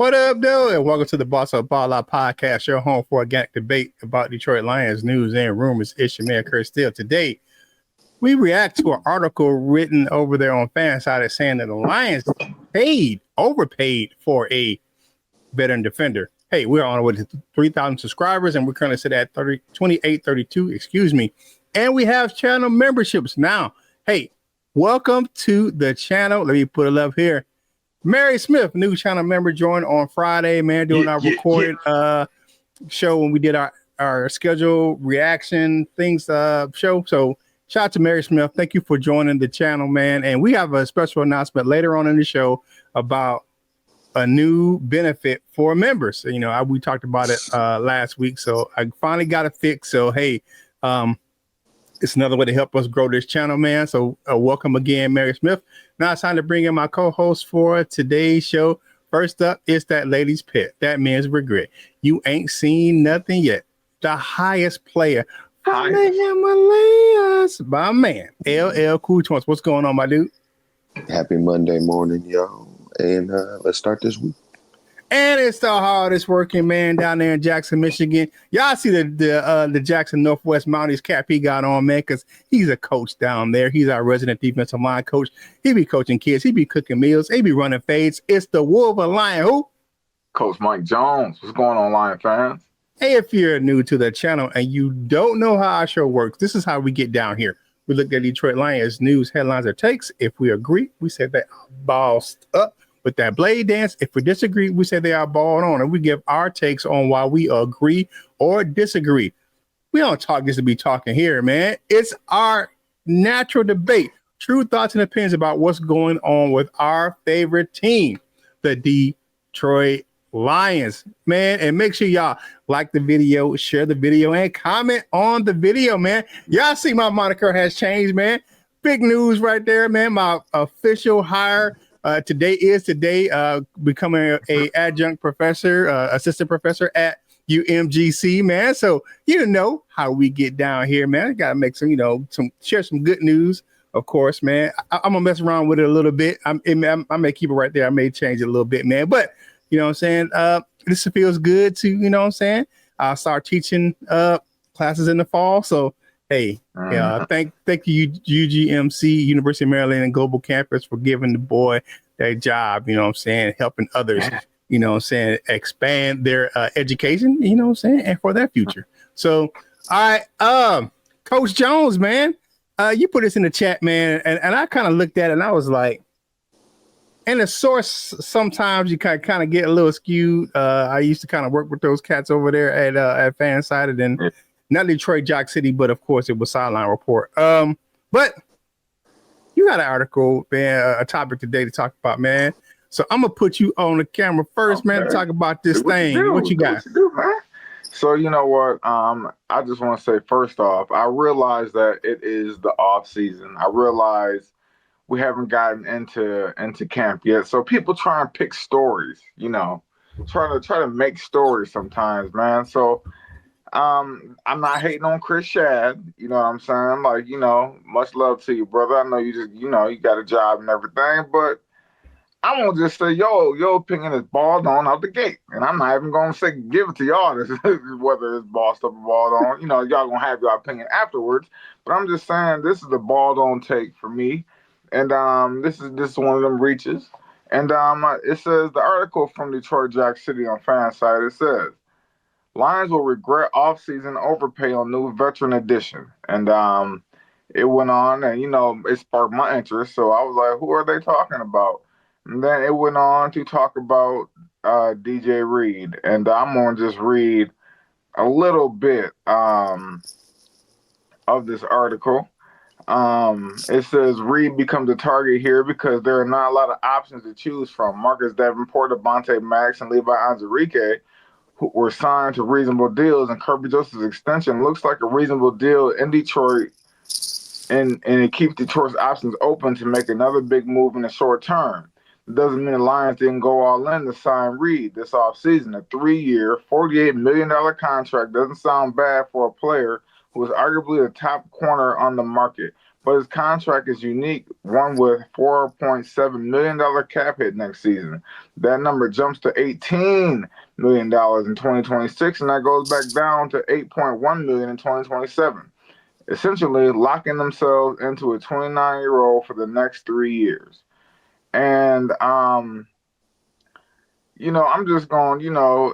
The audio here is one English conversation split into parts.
What up, though? And welcome to the Boss Up Ball Out Podcast, your home for organic debate about Detroit Lions news and rumors. It's your man, Curt Steele. Today, we react to an article written over there on Fanside saying that the Lions overpaid for a veteran defender. Hey, we're on with 3,000 subscribers, and we're currently sitting at 2832, excuse me. And we have channel memberships now. Hey, welcome to the channel. Let me put it up here. Mary Smith, new channel member, joined on Friday, man, doing our recorded show when we did our schedule reaction things show. So shout out to Mary Smith. Thank you for joining the channel, man. And we have a special announcement later on in the show about a new benefit for members. You know, we talked about it last week, so I finally got it fixed. So, hey, it's another way to help us grow this channel, man. So welcome again, Mary Smith. Now it's time to bring in my co-host for today's show. First up is that lady's pet, that man's regret. You ain't seen nothing yet. The highest player from the Himalayas, my man, LL Cool Joints. What's going on, my dude? Happy Monday morning, y'all. And let's start this week. And it's the hardest working man down there in Jackson, Michigan. Y'all see the Jackson Northwest Mounties cap he got on, man, because he's a coach down there. He's our resident defensive line coach. He be coaching kids. He be cooking meals. He be running fades. It's the Wolverine. Who? Coach Mike Jones. What's going on, Lion fans? Hey, if you're new to the channel and you don't know how our show works, this is how we get down here. We look at Detroit Lions news, headlines, or takes. If we agree, we say they are bossed up with that blade dance. If we disagree, we say they are balled on, and we give our takes on why we agree or disagree. We don't talk just to be talking here, man. It's our natural debate, true thoughts and opinions about what's going on with our favorite team, the Detroit Lions, man. And make sure y'all like the video, share the video, and comment on the video, man. Y'all see my moniker has changed, man. Big news right there, man. My official hire today, becoming a adjunct professor, assistant professor at UMGC, man. So you know how we get down here, man. I gotta make some, share some good news, of course, man. I'm gonna mess around with it a little bit. I may keep it right there. I may change it a little bit, man. But you know what I'm saying? This feels good to, you know what I'm saying? I'll start teaching classes in the fall. So hey, thank you, UGMC, University of Maryland and Global Campus, for giving the boy that job, you know what I'm saying, helping others, you know what I'm saying, expand their education, you know what I'm saying, and for their future. So, all right, Coach Jones, man, you put this in the chat, man, and I kind of looked at it and I was like, and the source, sometimes you kind of get a little skewed. I used to kind of work with those cats over there at Fanside, and not Detroit Jock City, but of course it was Sideline Report. But you got an article, man, a topic today to talk about, man. So I'm gonna put you on the camera first, man, to talk about this thing. What you got? What you do, man? So you know what? I just want to say first off, I realize that it is the off season. I realize we haven't gotten into camp yet. So people try and pick stories, try to make stories sometimes, man. So I'm not hating on Chris Shad, you know what I'm saying? Like, much love to you, brother. I know you just, you got a job and everything, but I'm gonna just say, your opinion is balled on out the gate. And I'm not even gonna say give it to y'all, whether it's bossed up or balled on. Y'all gonna have your opinion afterwards. But I'm just saying this is the balled on take for me. And this is one of them reaches. And it says, the article from Detroit Jack City on Fanside, it says, Lions will regret offseason overpay on new veteran edition. And it went on and, it sparked my interest. So I was like, who are they talking about? And then it went on to talk about DJ Reed. And I'm going to just read a little bit of this article. It says Reed becomes a target here because there are not a lot of options to choose from. Marcus Davenport, Devontae Maddox, and Levi Onwuzurike, who were signed to reasonable deals, and Kirby Joseph's extension looks like a reasonable deal in Detroit, and it keeps Detroit's options open to make another big move in the short term. It doesn't mean the Lions didn't go all in to sign Reed this offseason. A 3-year, $48 million contract doesn't sound bad for a player who is arguably the top corner on the market. but his contract is unique, one with $4.7 million cap hit next season. That number jumps to $18 million in 2026, and that goes back down to $8.1 million in 2027. Essentially locking themselves into a 29-year-old for the next 3 years. And I'm just going,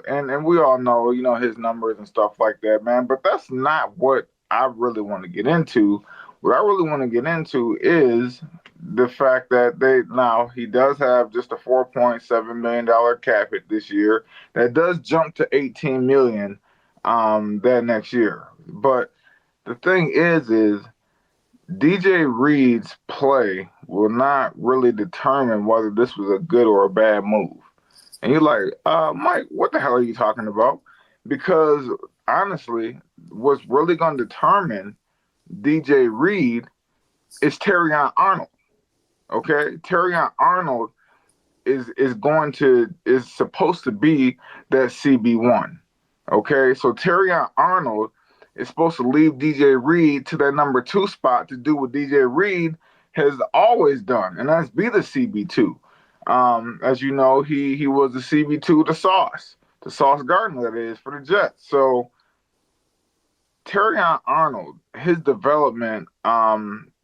and we all know, his numbers and stuff like that, man. But that's not what I really want to get into. What I really want to get into is the fact that he does have just a $4.7 million cap hit this year. That does jump to $18 million that next year. But the thing is DJ Reed's play will not really determine whether this was a good or a bad move. And you're like, Mike, what the hell are you talking about? Because honestly, what's really going to determine DJ Reed is Terrion Arnold. Okay, Terrion Arnold is supposed to be that CB1. Okay, so Terrion Arnold is supposed to leave DJ Reed to that number 2 spot to do what DJ Reed has always done, and that's be the CB2. As you know, he was the CB2, the Sauce Gardner, that is, for the Jets. So Terrion Arnold, his development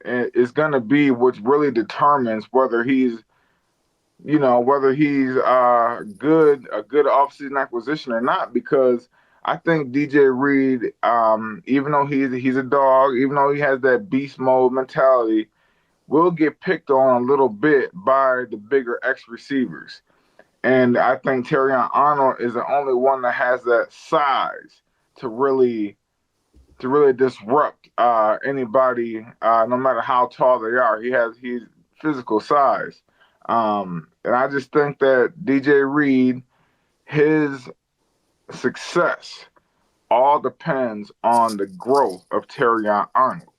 is going to be what really determines whether he's a good offseason acquisition or not. Because I think DJ Reed, even though he's a dog, even though he has that beast mode mentality, will get picked on a little bit by the bigger X receivers. And I think Terrion Arnold is the only one that has that size to really disrupt anybody, no matter how tall they are. He's physical size. And I just think that DJ Reed, his success all depends on the growth of Terrion Arnold.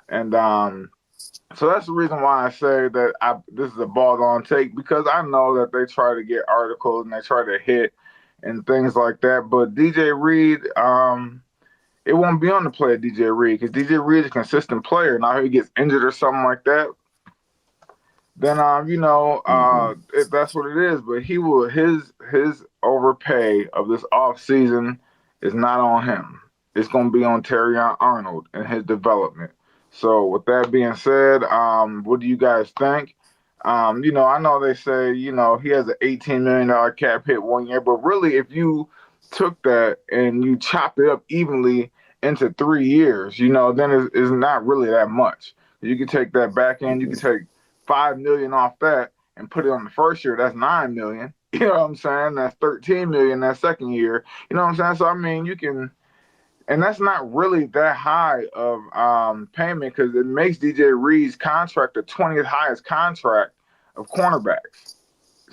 And so that's the reason why I say that this is a ball-on take, because I know that they try to get articles and they try to hit and things like that. But DJ Reed, it won't be on the play of DJ Reed, because DJ Reed is a consistent player. Now, if he gets injured or something like that, then if that's what it is. But his overpay of this offseason is not on him. It's going to be on Terrion Arnold and his development. So with that being said, what do you guys think? I know they say, he has an $18 million cap hit 1 year, but really if you took that and you chopped it up evenly into 3 years, then it's not really that much. You can take that back end, you can take $5 million off that and put it on the first year. That's $9 million. You know what I'm saying? That's $13 million that second year. You know what I'm saying? So, I mean, you can... And that's not really that high of payment, because it makes DJ Reed's contract the 20th highest contract of cornerbacks.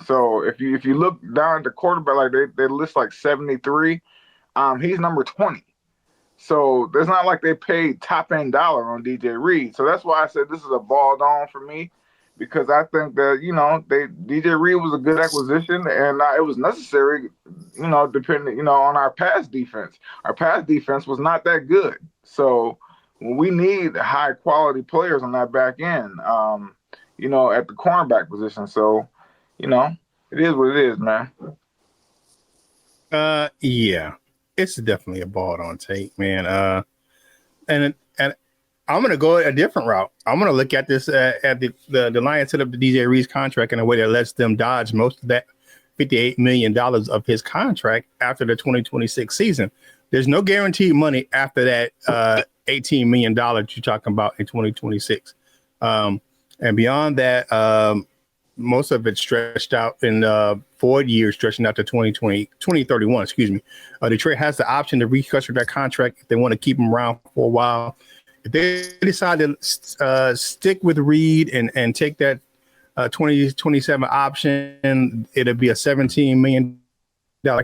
So if you look down at the quarterback, like they list like 73, he's number 20. So it's not like they paid top end dollar on DJ Reed. So that's why I said this is a ball down for me, because I think that DJ Reed was a good acquisition, and it was necessary. Depending on our pass defense. Our pass defense was not that good. So we need high quality players on that back end. At the cornerback position. So, it is what it is, man. Yeah, it's definitely a ball-on take, man. And I'm going to go a different route. I'm going to look at this at the Lions set up the DJ Reed's contract in a way that lets them dodge most of that $58 million of his contract after the 2026 season. There's no guaranteed money after that $18 million you're talking about in 2026. And beyond that, most of it's stretched out in 4 years, stretching out to 2031, excuse me. Detroit has the option to restructure that contract if they want to keep him around for a while. If they decide to stick with Reed and take that 2027 option, it'll be a $17 million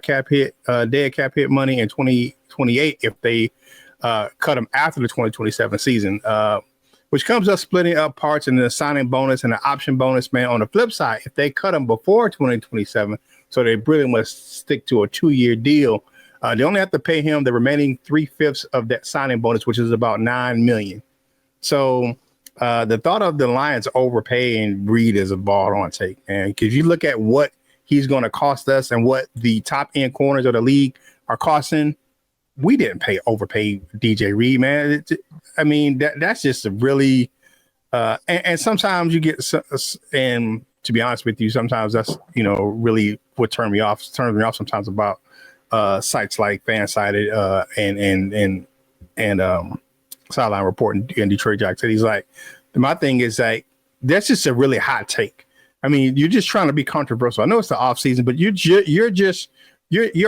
cap hit, dead cap hit money in 2028 if they cut him after the 2027 season, which comes up splitting up parts in the signing bonus and the option bonus, man. On the flip side, if they cut him before 2027, so they really must stick to a 2-year deal, they only have to pay him the remaining 3/5 of that signing bonus, which is about $9 million. So the thought of the Lions overpaying Reed is a ball on take, and because you look at what he's going to cost us and what the top end corners of the league are costing, we didn't overpay DJ Reed, man. I mean, that's just a really, and sometimes you get, and to be honest with you, sometimes that's, really what turns me off sometimes about sites like Fansided and Sideline Report in Detroit Jack City's. Like, my thing is like, that's just a really hot take. I mean, you're just trying to be controversial. I know it's the off season, but you're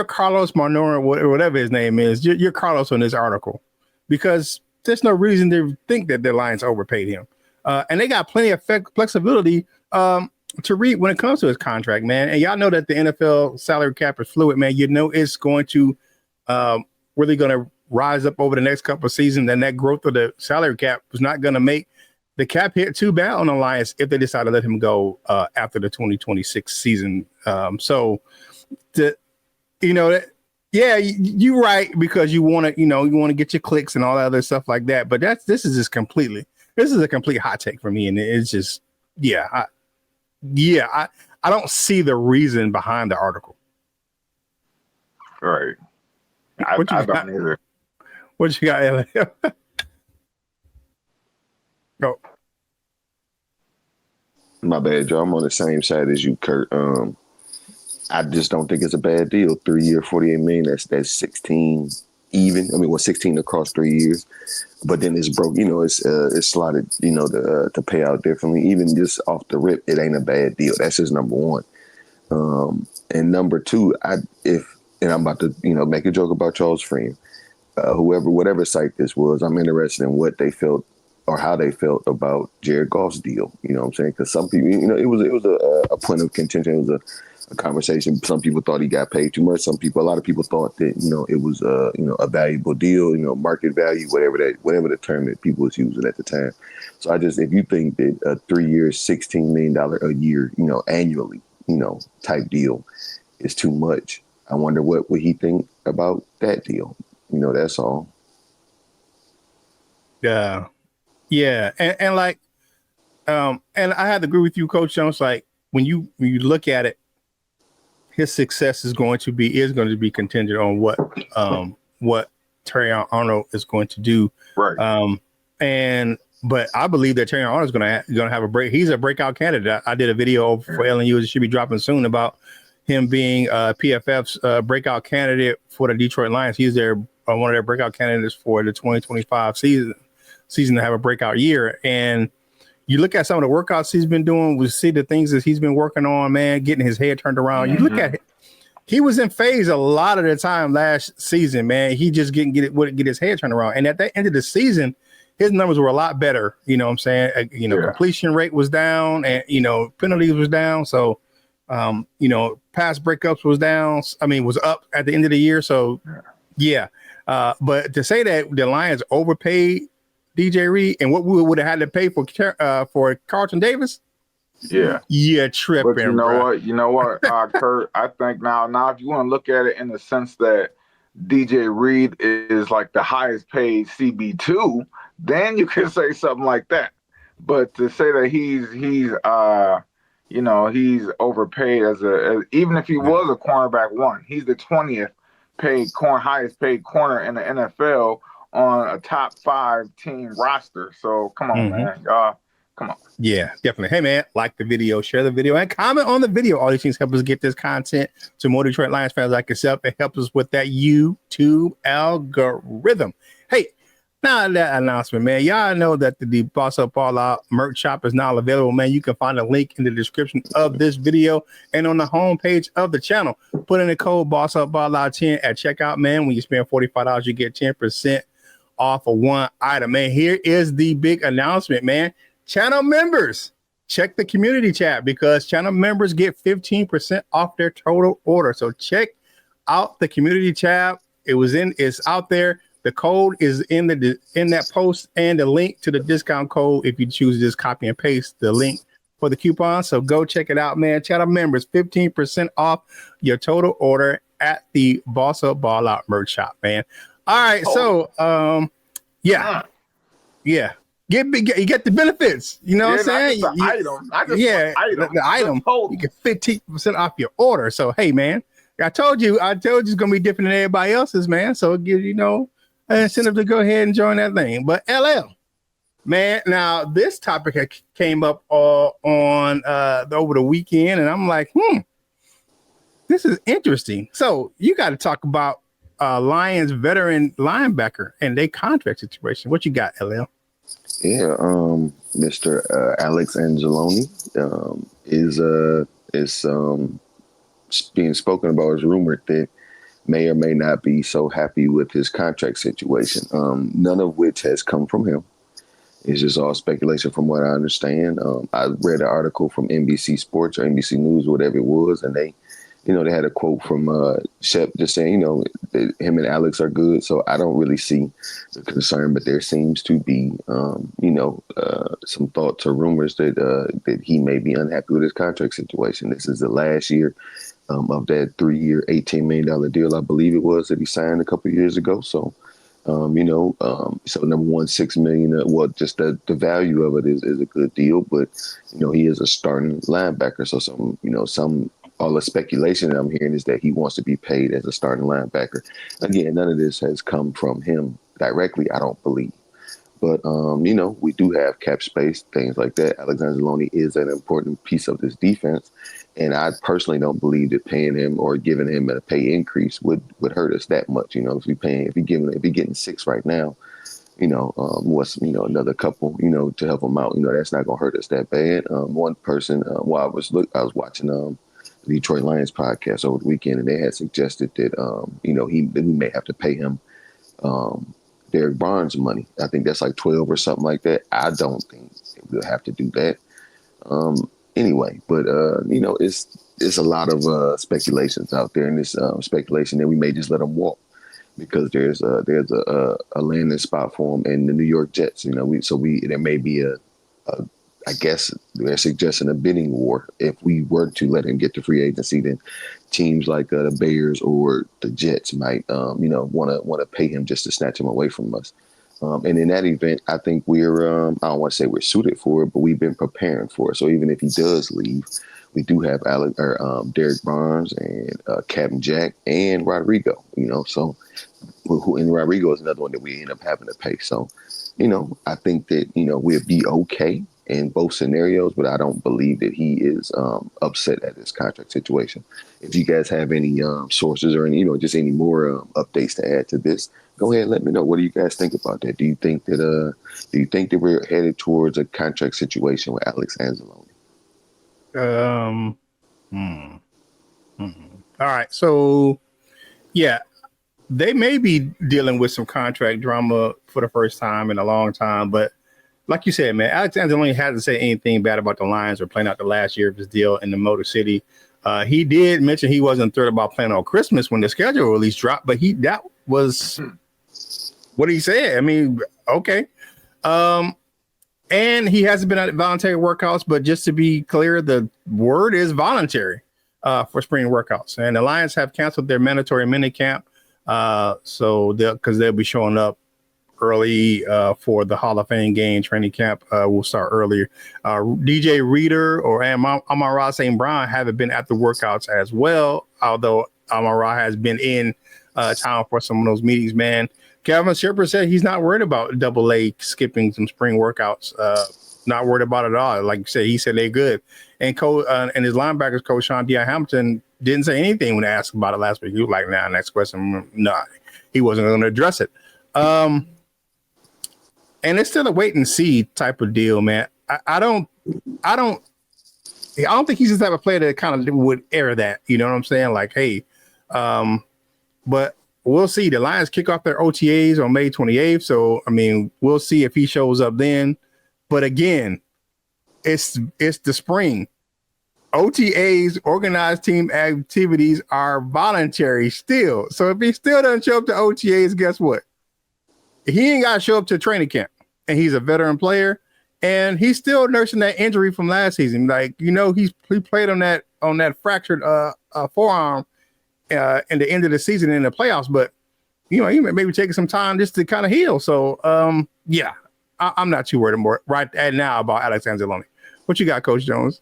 Carlos Marnor, or whatever his name is. You're Carlos on this article because there's no reason to think that the Lions overpaid him. And they got plenty of flexibility to read when it comes to his contract, man. And y'all know that the NFL salary cap is fluid, man. You know it's going to really going to rise up over the next couple of seasons, and that growth of the salary cap was not going to make the cap hit too bad on the Lions if they decide to let him go after the 2026 season. You're right, because you want to get your clicks and all that other stuff like that. But this is a complete hot take for me, and it's just I don't see the reason behind the article. Right. I don't either. What you got, Elliot? Go. My bad, Joe. I'm on the same side as you, Curt. I just don't think it's a bad deal. 3 year, $48 million. That's 16 even. I mean, 16 across 3 years. But then it's broke. It's slotted. To pay out differently. Even just off the rip, it ain't a bad deal. That's just number one. And number two, I'm about to make a joke about Charles Friend. Whatever site this was, I'm interested in what they felt or how they felt about Jared Goff's deal. You know what I'm saying? Because some people, it was a point of contention. It was a conversation. Some people thought he got paid too much. A lot of people thought that, it was, a valuable deal, market value, whatever the term that people was using at the time. So if you think that a 3 year, $16 million a year, annually, type deal is too much, I wonder what would he think about that deal. That's all. Yeah. And like, and I had to agree with you, Coach Jones. Like, when you look at it, his success is going to be contingent on what Terry Arnold is going to do. Right. But I believe that Terry Arnold is going to have a break. He's a breakout candidate. I did a video for LNU. It should be dropping soon about him being PFF's breakout candidate for the Detroit Lions. He's one of their breakout candidates for the 2025 season to have a breakout year. And you look at some of the workouts he's been doing, we see the things that he's been working on, man, getting his head turned around. You look at it, he was in phase a lot of the time last season, man. He just get his head turned around. And at the end of the season, his numbers were a lot better. You know what I'm saying? Completion rate was down, and, penalties was down. So, pass breakups was down. Was up at the end of the year. So, yeah. But to say that the Lions overpaid DJ Reed and what we would have had to pay for Carlton Davis, tripping. But you know what, Curt, I think now if you want to look at it in the sense that DJ Reed is like the highest paid CB2, then you can say something like that. But to say that he's overpaid as even if he was a cornerback one, he's the 20th highest paid corner in the NFL on a top 5 team roster. So come on, man. Come on. Yeah, definitely. Hey, man, like the video, share the video, and comment on the video. All these things help us get this content to more Detroit Lions fans like yourself. It helps us with that YouTube algorithm. Hey, now that announcement, man, y'all know that the Boss Up All Out merch shop is now available, man. You can find a link in the description of this video and on the homepage of the channel. Put in the code Boss Up All Out 10 at checkout, man. When you spend $45, you get 10% off of one item, man. Here is the big announcement, man. Channel members, check the community chat because channel members get 15% off their total order. So check out the community tab. It's out there. The code is in that post, and the link to the discount code if you choose to just copy and paste the link for the coupon. So go check it out, man. Channel members, 15% off your total order at the Boss Up Ball Out merch shop, man. All right, so yeah. you get the benefits. You know what I'm saying? Not just the item. Not just The item. You get 15% off your order. So hey, man, I told you it's gonna be different than everybody else's, man. So it gives an incentive to go ahead and join that thing. But LL, man, now this topic came up on over the weekend, and I'm like, this is interesting. So you got to talk about Lions veteran linebacker and their contract situation. What you got, LL? Yeah, Mr. Alex Anzalone is being spoken about. Is rumored that may or may not be so happy with his contract situation. None of which has come from him. It's just all speculation from what I understand. I read an article from NBC Sports or NBC News, whatever it was, and they had a quote from Shep just saying, that him and Alex are good. So I don't really see the concern, but there seems to be, some thoughts or rumors that he may be unhappy with his contract situation. This is the last year of that 3-year, $18 million deal, I believe it was, that he signed a couple of years ago. So, so number one, $6 million, just the value of it is a good deal, but, he is a starting linebacker. So all the speculation that I'm hearing is that he wants to be paid as a starting linebacker. Again, none of this has come from him directly, I don't believe. But, we do have cap space, things like that. Alex Anzalone is an important piece of this defense. And I personally don't believe that paying him or giving him a pay increase would hurt us that much. If you're getting $6 right now, another couple, to help him out, that's not going to hurt us that bad. One person, while I was watching the Detroit Lions podcast over the weekend, and they had suggested that, we may have to pay him Derek Barnes money. I think that's like 12 or something like that. I don't think we'll have to do that. Anyway, but it's a lot of speculations out there, and this speculation that we may just let him walk because there's a landing spot for him in the New York Jets. There may be I guess they're suggesting a bidding war. If we were to let him get to free agency, then teams like the Bears or the Jets might, want to pay him just to snatch him away from us. And in that event, I think we're, I don't want to say we're suited for it, but we've been preparing for it. So even if he does leave, we do have Derek Barnes and Captain Jack and Rodrigo, so and Rodrigo is another one that we end up having to pay. So, I think that, we'll be okay in both scenarios, but I don't believe that he is upset at his contract situation. If you guys have any sources or any, just any more updates to add to this, go ahead and let me know. What do you guys think about that? Do you think that we're headed towards a contract situation with Alex Anzalone? All right. So, yeah, they may be dealing with some contract drama for the first time in a long time, but like you said, man, Alex Anzalone hasn't said anything bad about the Lions or playing out the last year of his deal in the Motor City. He did mention he wasn't thrilled about playing on Christmas when the schedule release dropped, but that was what he said. I mean, okay. And he hasn't been at voluntary workouts, but just to be clear, the word is voluntary for spring workouts. And the Lions have canceled their mandatory minicamp. So because they'll be showing up early for the Hall of Fame game. Training camp will start earlier. DJ Reader or Amon-Ra St. Brown haven't been at the workouts as well, although Amon-Ra has been in town for some of those meetings, man. Kevin Shepard said he's not worried about AA skipping some spring workouts. Not worried about it at all. Like you said, he said they're good. And and his linebackers coach, Sean D.I. Hamilton, didn't say anything when asked about it last week. He was like, nah, next question. Nah, he wasn't going to address it. And it's still a wait and see type of deal, man. I don't think he's the type of player that kind of would air that. You know what I'm saying? Like, hey, but we'll see. The Lions kick off their OTAs on May 28th. So, I mean, we'll see if he shows up then. But again, it's the spring. OTAs, organized team activities, are voluntary still. So if he still doesn't show up to OTAs, guess what? He ain't got to show up to training camp. And he's a veteran player. And he's still nursing that injury from last season. Like, he played on that fractured forearm in the end of the season in the playoffs. But, he may be taking some time just to kind of heal. So, yeah, I'm not too worried more right now about Alex Anzalone. What you got, Coach Jones?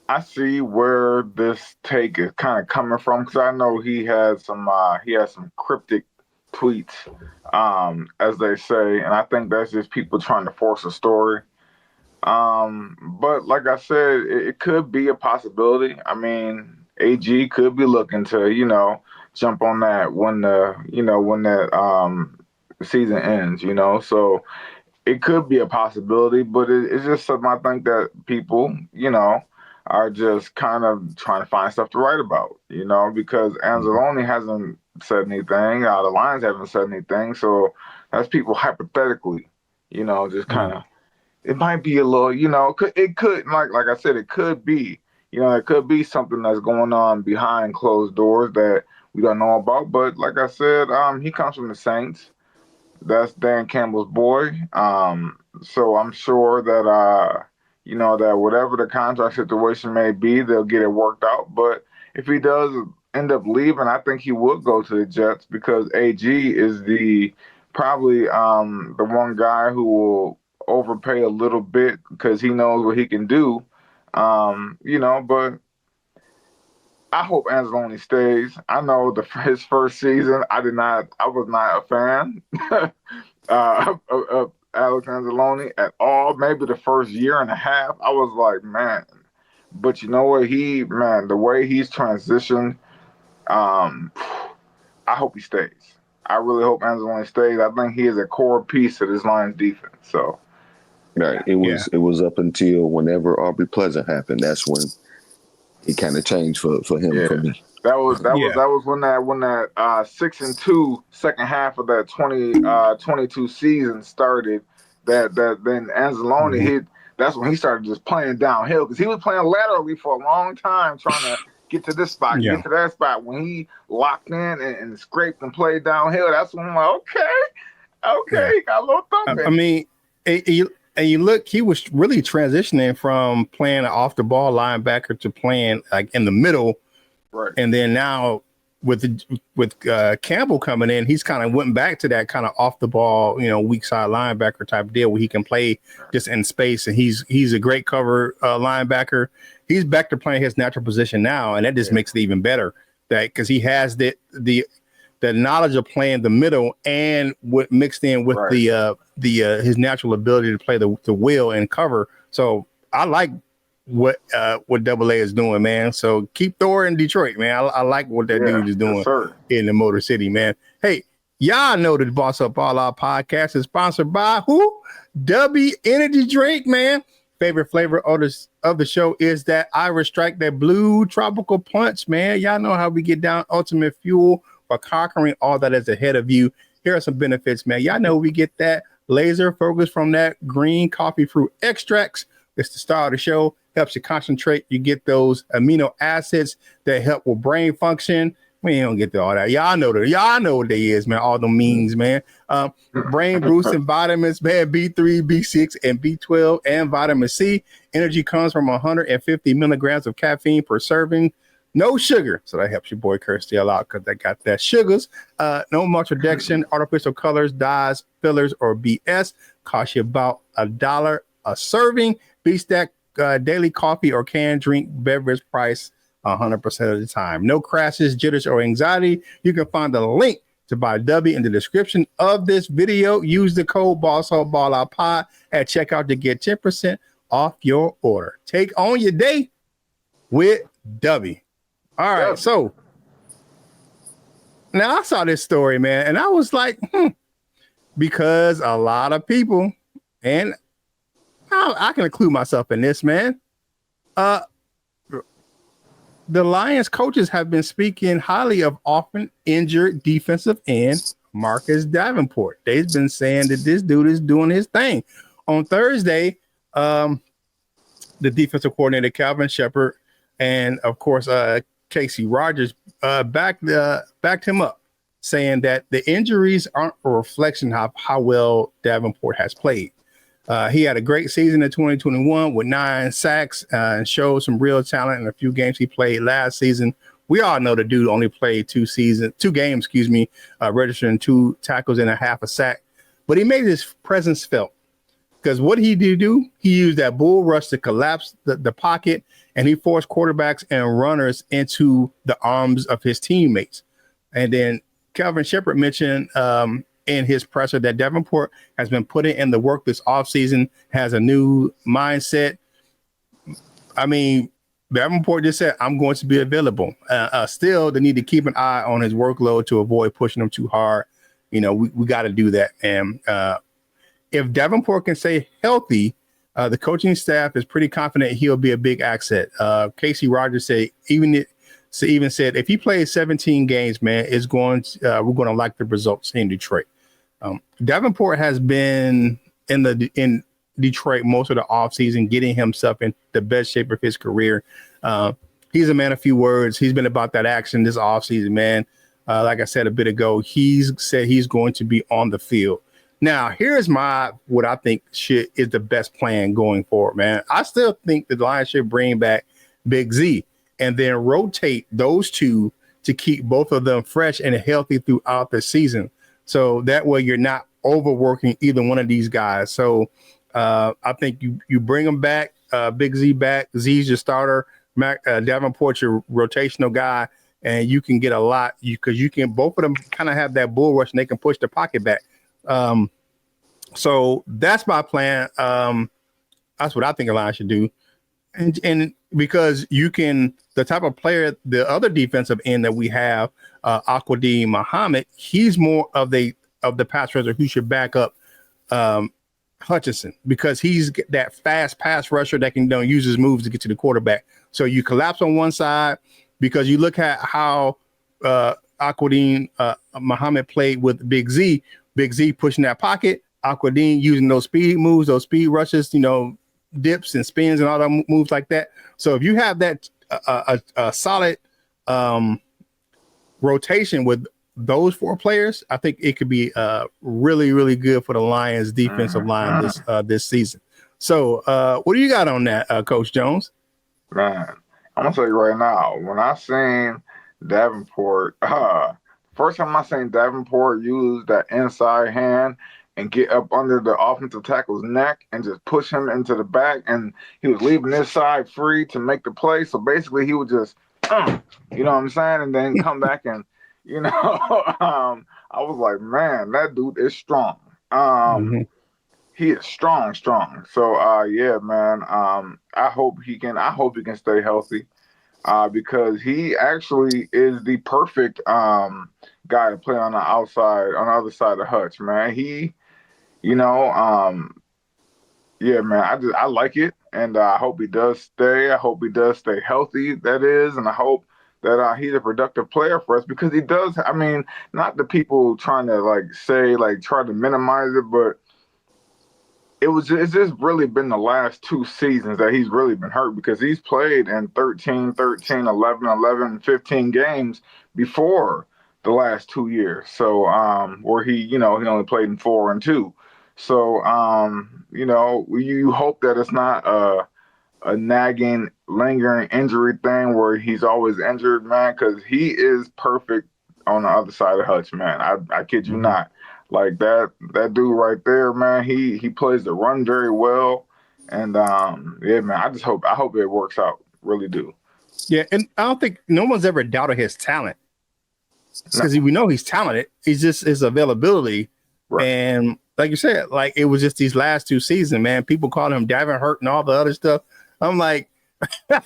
I see where this take is kind of coming from because I know he had some cryptic tweets, as they say, and I think that's just people trying to force a story. But like I said, it could be a possibility. I mean, AG could be looking to jump on that when that season ends. So it could be a possibility, but it's just something I think that people, are just kind of trying to find stuff to write about, because Anzalone hasn't said anything, the Lions haven't said anything, so that's people hypothetically, just kind of, it might be a little, it could, like I said, it could be, it could be something that's going on behind closed doors that we don't know about, but like I said, he comes from the Saints. That's Dan Campbell's boy. So I'm sure that that whatever the contract situation may be, they'll get it worked out. But if he does end up leaving, I think he would go to the Jets because AG is probably the one guy who will overpay a little bit because he knows what he can do. But I hope Anzalone stays. I know his first season, I was not a fan of Alex Anzalone at all. Maybe the first year and a half, I was like, man. But you know what? The way he's transitioned, I hope he stays. I really hope Anzalone stays. I think he is a core piece of this Lions defense. So, right. It was up until whenever Aubrey Pleasant happened. That's when it kind of changed for him for me. That was when that 6-2 second half of that 2022 season started. That then Anzalone hit. That's when he started just playing downhill because he was playing laterally for a long time, trying to get to this spot, get to that spot. When he locked in and scraped and played downhill, that's when I'm like, okay, got a little thumb. I mean, and you look, he was really transitioning from playing an off the ball linebacker to playing like in the middle. Right. And then now with Campbell coming in, he's kind of went back to that kind of off the ball, weak side linebacker type deal where he can play just in space. And he's a great cover linebacker. He's back to playing his natural position now. And that just makes it even better because he has the knowledge of playing the middle and what mixed in with his natural ability to play the wheel and cover. So I like what Double A is doing, man. So keep Thor in Detroit, man. I like what that dude is doing in the Motor City, man. Hey, y'all know that Boss Up All Our podcast is sponsored by who? Dubby Energy Drink, man. Favorite flavor of the show is that Irish Strike, that blue tropical punch, man. Y'all know how we get down. Ultimate fuel for conquering all that is ahead of you. Here are some benefits, man. Y'all know we get that laser focus from that green coffee fruit extracts. It's the star of the show. Helps you concentrate. You get those amino acids that help with brain function. We don't get to all that. Y'all know what they is, man. All the means, man. Brain boosting vitamins, man. B3, B6, and B12, and vitamin C. Energy comes from 150 milligrams of caffeine per serving. No sugar. So that helps your boy Curt stay out because they got that sugars. No maltodextrin, artificial colors, dyes, fillers, or BS. Cost you about $1 a serving. Beats that daily coffee or canned drink beverage price 100% of the time. No crashes, jitters, or anxiety. You can find the link to buy Dubby in the description of this video. Use the code BOSSOFBALLOUTPOD at checkout to get 10% off your order. Take on your day with Dubby. All right, so now I saw this story, man, and I was like, because a lot of people, and I can include myself in this, man. The Lions coaches have been speaking highly of often injured defensive end Marcus Davenport. They've been saying that this dude is doing his thing. On Thursday, the defensive coordinator Calvin Shepard and, of course, Casey Rogers backed him up, saying that the injuries aren't a reflection of how well Davenport has played. He had a great season in 2021 with 9 sacks and showed some real talent in a few games he played last season. We all know the dude only played 2 games, registering 2 tackles and a half a sack. but he made his presence felt. Because what he did do, he used that bull rush to collapse the pocket, and he forced quarterbacks and runners into the arms of his teammates. And then Calvin Shepard mentioned in his presser that Davenport has been putting in the work this offseason, has a new mindset. I mean, Davenport just said, I'm going to be available. Still, they need to keep an eye on his workload to avoid pushing him too hard. You know, we got to do that. And if Davenport can stay healthy, the coaching staff is pretty confident he'll be a big asset. Casey Rogers said, even said, if he plays 17 games, man, we're going to like the results in Detroit. Davenport has been in Detroit most of the offseason, getting himself in the best shape of his career. He's a man of few words. He's been about that action this offseason, man. Like I said a bit ago, he's said he's going to be on the field. Now, here's what I think is the best plan going forward, man. I still think the Lions should bring back Big Z and then rotate those two to keep both of them fresh and healthy throughout the season. So that way you're not overworking either one of these guys. So I think you bring them back, Big Z back. Z's your starter, Davenport your rotational guy, and you can get a lot because you can both of them kind of have that bull rush and they can push the pocket back. So that's my plan. That's what I think a line should do. And because you can, the type of player, the other defensive end that we have, Aquadine Muhammad, he's more of the pass rusher who should back up Hutchinson because he's that fast pass rusher that can use his moves to get to the quarterback. So you collapse on one side because you look at how Aquadine Muhammad played with Big Z. Big Z pushing that pocket, Aquadine using those speed moves, those speed rushes, dips and spins and all that moves like that. So if you have that a solid rotation with those four players, I think it could be really, really good for the Lions defensive line this season. So what do you got on that, Coach Jones? Man, I'm gonna tell you right now, when I seen Davenport, first time I seen Davenport use that inside hand and get up under the offensive tackle's neck and just push him into the back, and he was leaving this side free to make the play. So basically, he would just, you know what I'm saying, and then come back and, I was like, man, that dude is strong. He is strong. So yeah, man. I hope he can stay healthy. Because he actually is the perfect guy to play on the other side of Hutch, man. He, yeah, man, I like it, and I hope he does stay. I hope he does stay healthy, that is, and I hope that he's a productive player for us because he does. I mean, not the people trying to try to minimize it, but it's just really been the last 2 seasons that he's really been hurt because he's played in 13, 11, 15 games before the last 2 years. So, where he only played in 4 and 2. So, you hope that it's not a nagging, lingering injury thing where he's always injured, man, because he is perfect on the other side of Hutch, man. I kid you not. Like that dude right there, man, he plays the run very well. And yeah, man, I hope it works out. Really do. Yeah, and I don't think no one's ever doubted his talent. Because we know he's talented. He's just his availability. Right. And like you said, like it was just these last 2 seasons, man. People call him Davin Hurt and all the other stuff. I'm like, yeah.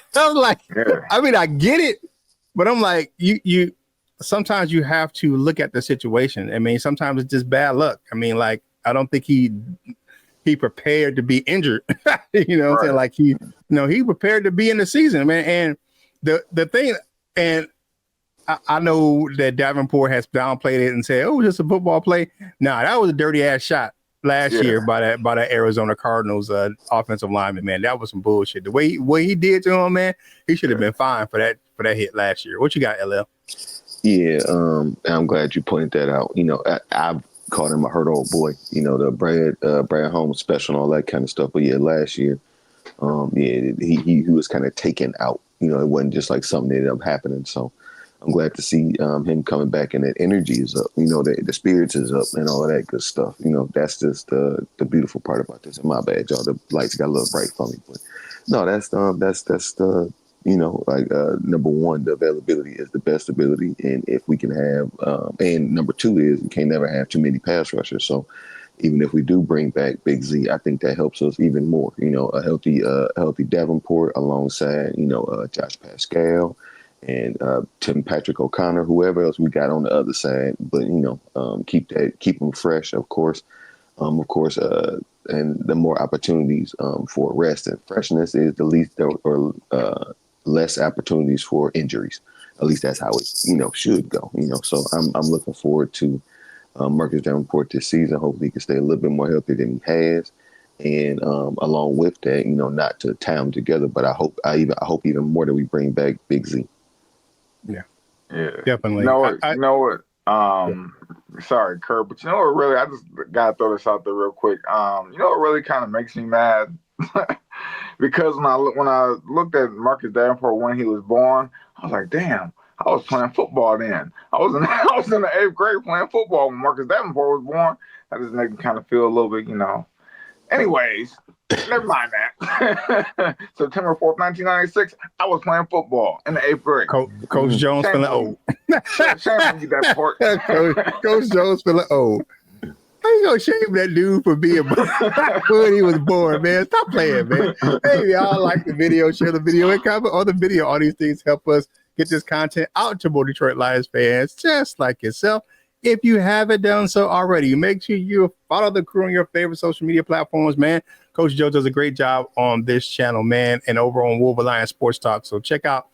I mean, I get it, but I'm like, you sometimes you have to look at the situation. I mean, sometimes it's just bad luck. I mean, like, I don't think he prepared to be injured. What I'm saying? Like he prepared to be in the season, man. And the thing, and I know that Davenport has downplayed it and said, "Oh, just a football play." Nah, that was a dirty ass shot last year by that Arizona Cardinals offensive lineman, man. That was some bullshit. The way he did to him, man, he should have been fined for that hit last year. What you got, LL? Yeah, I'm glad you pointed that out. I've called him a hurt old boy. The Brad Holmes special and all that kind of stuff. But yeah, last year, he was kind of taken out. It wasn't just like something that ended up happening. So I'm glad to see him coming back, and that energy is up. You know, the spirits is up and all of that good stuff. You know, that's just the beautiful part about this. And my bad, y'all. The lights got a little bright for me, but no, that's the number one, the availability is the best ability, and if we can have, and number two is you can't never have too many pass rushers. So even if we do bring back Big Z, I think that helps us even more. You know, a healthy Davenport alongside Josh Pascal and Tim Patrick O'Connor, whoever else we got on the other side. But keep them fresh, of course. And the more opportunities for rest and freshness is the least or less opportunities for injuries. At least that's how it should go. So I'm looking forward to Marcus Davenport this season. Hopefully he can stay a little bit more healthy than he has. And along with that, not to tie them together, but I hope even more that we bring back Big Z. Yeah, definitely. You know what? Sorry, Curt, but you know what? Really, I just gotta throw this out there real quick. You know what really kind of makes me mad? Because when I looked at Marcus Davenport when he was born, I was like, damn, I was playing football then. I was in the 8th grade playing football when Marcus Davenport was born. That just made me kind of feel a little bit, Anyways, never mind that. September 4th, 1996, I was playing football in the 8th grade. Coach Jones feeling old. Shame on you, that part. Coach Jones feeling old. How you gonna shame that dude for being when he was born, man? Stop playing, man. Hey, y'all like the video, share the video, and comment on the video. All these things help us get this content out to more Detroit Lions fans, just like yourself. If you haven't done so already, make sure you follow the crew on your favorite social media platforms, man. Coach Joe does a great job on this channel, man, and over on Wolverine Sports Talk. So check out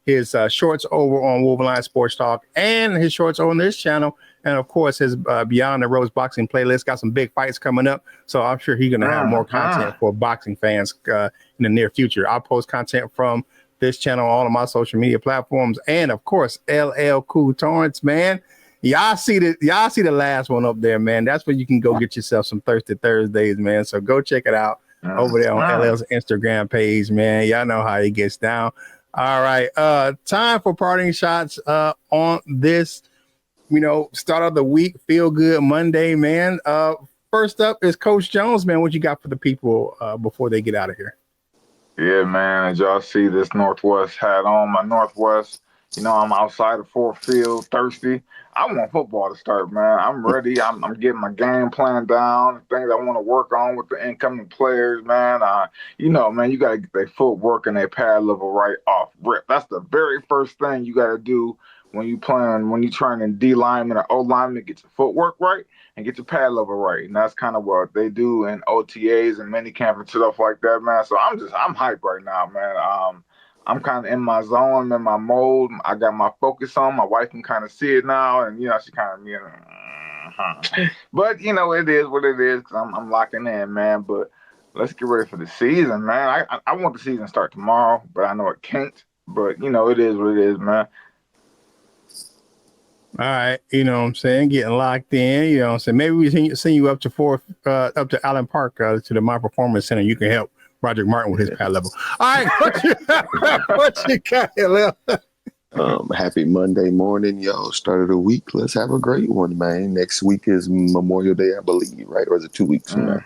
his shorts over on Wolverine Sports Talk and his shorts on this channel. And, of course, his Beyond the Ropes boxing playlist got some big fights coming up. So I'm sure he's going to have more content for boxing fans in the near future. I'll post content from this channel on all of my social media platforms. And, of course, LL Cool Torrance, man. Y'all see the last one up there, man. That's where you can go get yourself some Thirsty Thursdays, man. So go check it out over there on LL's Instagram page, man. Y'all know how he gets down. All right. Time for parting shots on this, start of the week, feel good Monday, man. First up is Coach Jones, man. What you got for the people before they get out of here? Yeah, man. As y'all see this Northwest hat on, my Northwest, I'm outside of Fort Field, thirsty. I want football to start, man. I'm ready. I'm getting my game plan down, things I want to work on with the incoming players, man. Man, you got to get their footwork and their pad level right off rip. That's the very first thing you got to do when you're trying to D lineman or O lineman, get your footwork right and get your pad level right. And that's kind of what they do in OTAs and minicamp and stuff like that, man. So I'm hyped right now, man. I'm kind of in my zone, I'm in my mode. I got my focus on. My wife can kind of see it now, and she kind of, But it is what it is because I'm locking in, man. But let's get ready for the season, man. I want the season to start tomorrow, but I know it can't. But it is what it is, man. All right, what I'm saying, getting locked in. What I'm saying, maybe we send you up to Allen Park to the My Performance Center. You can help Roger Martin with his pad level. All right, what you got here, Lil? Happy Monday morning, y'all. Start of the week. Let's have a great one, man. Next week is Memorial Day, I believe, right? Or is it 2 weeks from now?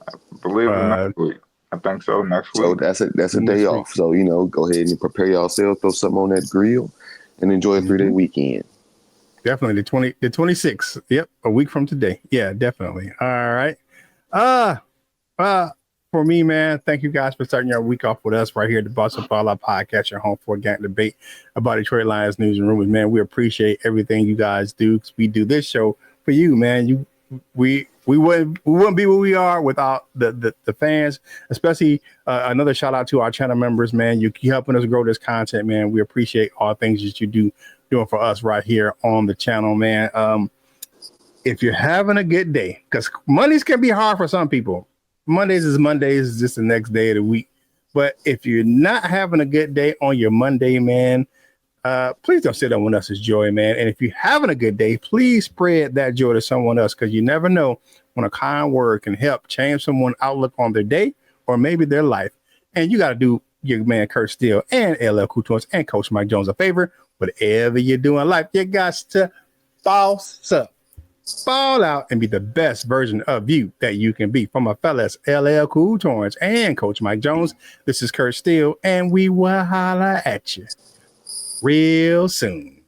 I believe next week. I think so. Next week. So that's a day off. So go ahead and prepare yourself. Throw something on that grill and enjoy a 3-day weekend. Definitely the 26th. Yep, a week from today. Yeah, definitely. All right. For me, man, thank you guys for starting your week off with us right here at the Boss of Fall Out Podcast, your home for a debate about Detroit Lions news and rumors. Man, we appreciate everything you guys do because we do this show for you, man. We wouldn't be where we are without the fans, especially another shout out to our channel members, man. You keep helping us grow this content, man. We appreciate all things that you doing for us right here on the channel, man. If you're having a good day, because Mondays can be hard for some people. Mondays is just the next day of the week. But if you're not having a good day on your Monday, man, please don't sit on else's joy, man. And if you're having a good day, please spread that joy to someone else because you never know when a kind word can help change someone's outlook on their day or maybe their life. And you got to do your man Curt Steele and LL Cool Torrance and Coach Mike Jones a favor. Whatever you do in life, you got to boss up, ball out, and be the best version of you that you can be. From my fellas, LL Cool Torrance and Coach Mike Jones, this is Curt Steele, and we will holla at you real soon.